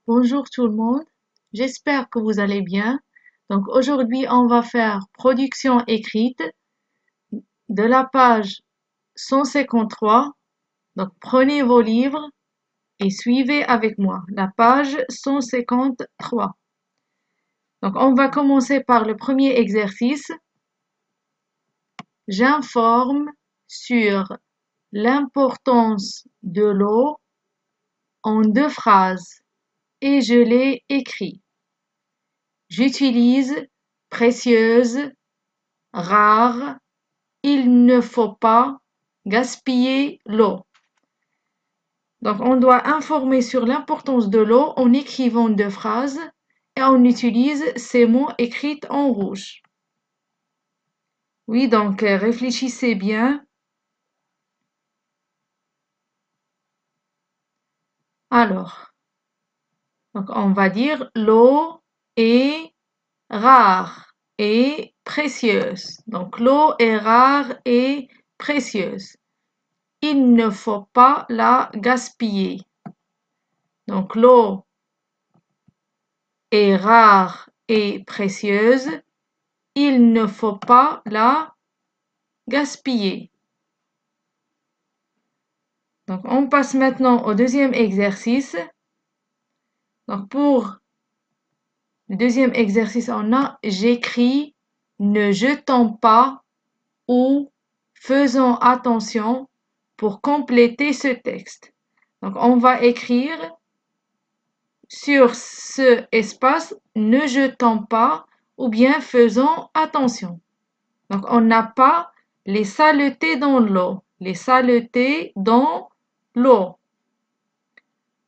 Bonjour tout le monde, j'espère que vous allez bien. Donc aujourd'hui, on va faire production écrite de la page 153. Donc prenez vos livres et suivez avec moi la page 153. Donc on va commencer par le premier exercice. J'informe sur l'importance de l'eau en 2 phrases et je l'ai écrit. J'utilise précieuse, rare, il ne faut pas gaspiller l'eau. Donc, on doit informer sur l'importance de l'eau en écrivant 2 phrases et on utilise ces mots écrits en rouge. Oui, donc réfléchissez bien. Alors, donc on va dire l'eau est rare et précieuse. Donc, l'eau est rare et précieuse. Il ne faut pas la gaspiller. Donc, l'eau est rare et précieuse. Il ne faut pas la gaspiller. Donc, on passe maintenant au deuxième exercice. Donc, pour le deuxième exercice, on a j'écris ne jetons pas ou faisons attention pour compléter ce texte. Donc, on va écrire sur ce espace ne jetons pas ou bien faisons attention. Donc, on n'a pas les saletés dans l'eau. Les saletés dans l'eau.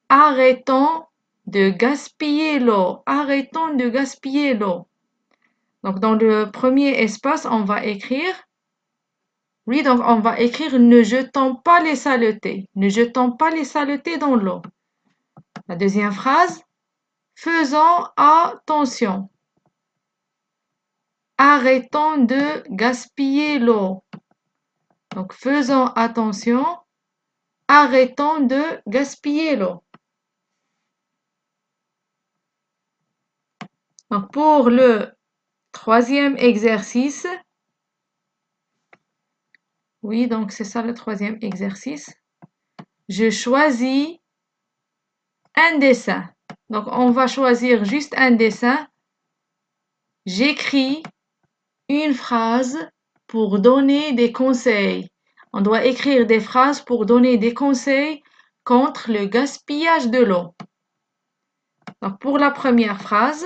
Arrêtons de gaspiller l'eau. Arrêtons de gaspiller l'eau. Donc, dans le premier espace, on va écrire. Oui, donc on va écrire ne jetons pas les saletés. Ne jetons pas les saletés dans l'eau. La deuxième phrase. Faisons attention. Arrêtons de gaspiller l'eau. Donc, faisons attention. Arrêtons de gaspiller l'eau. Donc, pour le troisième exercice, oui, donc c'est ça le troisième exercice. Je choisis un dessin. Donc, on va choisir juste un dessin. J'écris une phrase pour donner des conseils. On doit écrire des phrases pour donner des conseils contre le gaspillage de l'eau. Donc, pour la première phrase,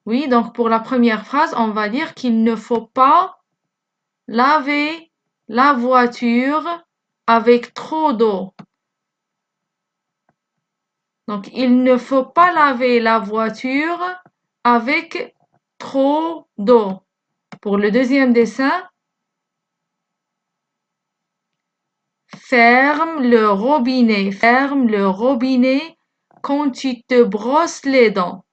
oui, donc pour la première phrase, on va dire qu'il ne faut pas laver la voiture avec trop d'eau. Donc, il ne faut pas laver la voiture avec trop d'eau. Pour le deuxième dessin, ferme le robinet. Ferme le robinet quand tu te brosses les dents.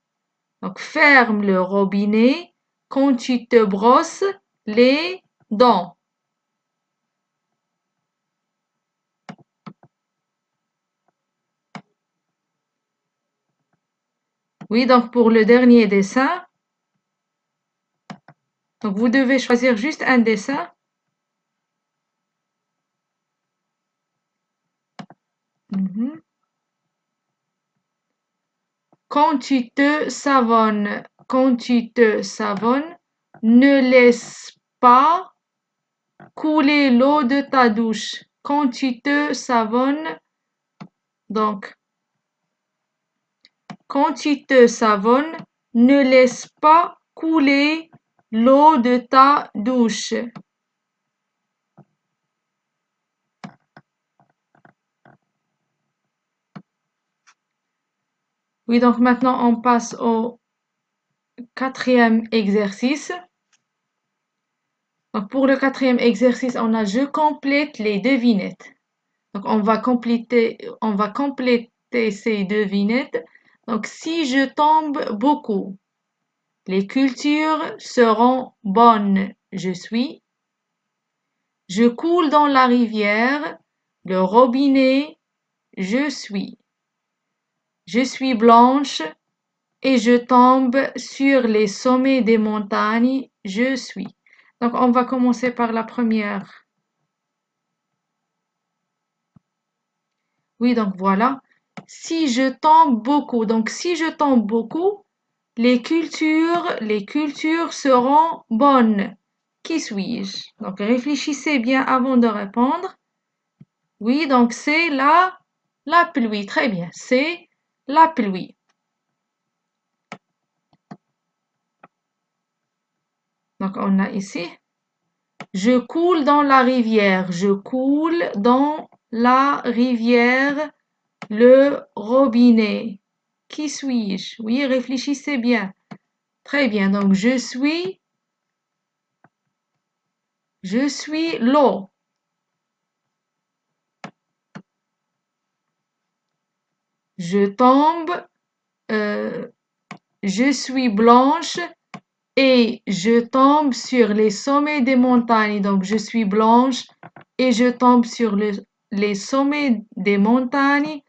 Donc, ferme le robinet quand tu te brosses les dents. Oui, donc pour le dernier dessin, donc vous devez choisir juste un dessin. Quand tu te savonnes, ne laisse pas couler l'eau de ta douche. Quand tu te savonnes, donc, quand tu te savonnes, ne laisse pas couler l'eau de ta douche. Oui, donc maintenant on passe au quatrième exercice. Donc pour le quatrième exercice, on a je complète les devinettes. Donc on va compléter ces devinettes. Donc si je tombe beaucoup, les cultures seront bonnes. Je suis. Je coule dans la rivière. le robinet, je suis. Je suis blanche et je tombe sur les sommets des montagnes, je suis. Donc, on va commencer par la première. Oui, donc voilà. Si je tombe beaucoup, donc si je tombe beaucoup, les cultures seront bonnes. Qui suis-je? Donc, réfléchissez bien avant de répondre. Oui, donc c'est la pluie. Très bien, c'est la pluie. Donc, on a ici. Je coule dans la rivière. Je coule dans la rivière. Le robinet. Qui suis-je? Oui, réfléchissez bien. Très bien, donc je suis l'eau. Je tombe, je suis blanche et je tombe sur les sommets des montagnes. Donc je suis blanche et je tombe sur les sommets des montagnes.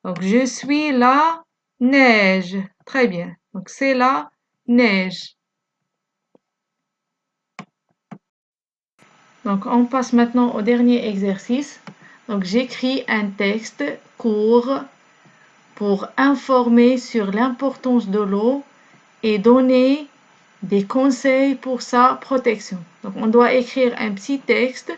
Donc je suis la neige. Très bien. Donc c'est la neige. Donc, on passe maintenant au dernier exercice. Donc, j'écris un texte court pour informer sur l'importance de l'eau et donner des conseils pour sa protection. Donc, on doit écrire un petit texte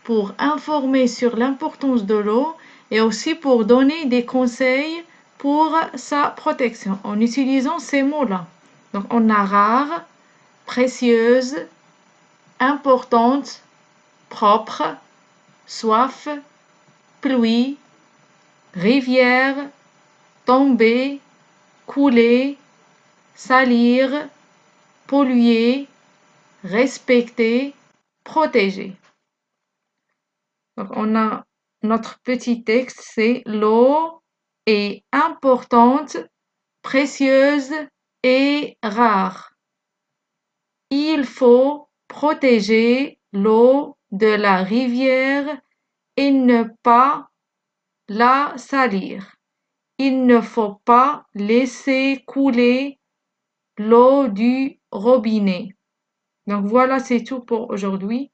pour informer sur l'importance de l'eau et aussi pour donner des conseils pour sa protection en utilisant ces mots-là. Donc, on a rare, précieuse, importante, propre, soif, pluie, rivière, tomber, couler, salir, polluer, respecter, protéger. Donc on a notre petit texte, c'est l'eau est importante, précieuse et rare. Il faut protéger l'eau de la rivière et ne pas la salir. Il ne faut pas laisser couler l'eau du robinet. Donc voilà, c'est tout pour aujourd'hui.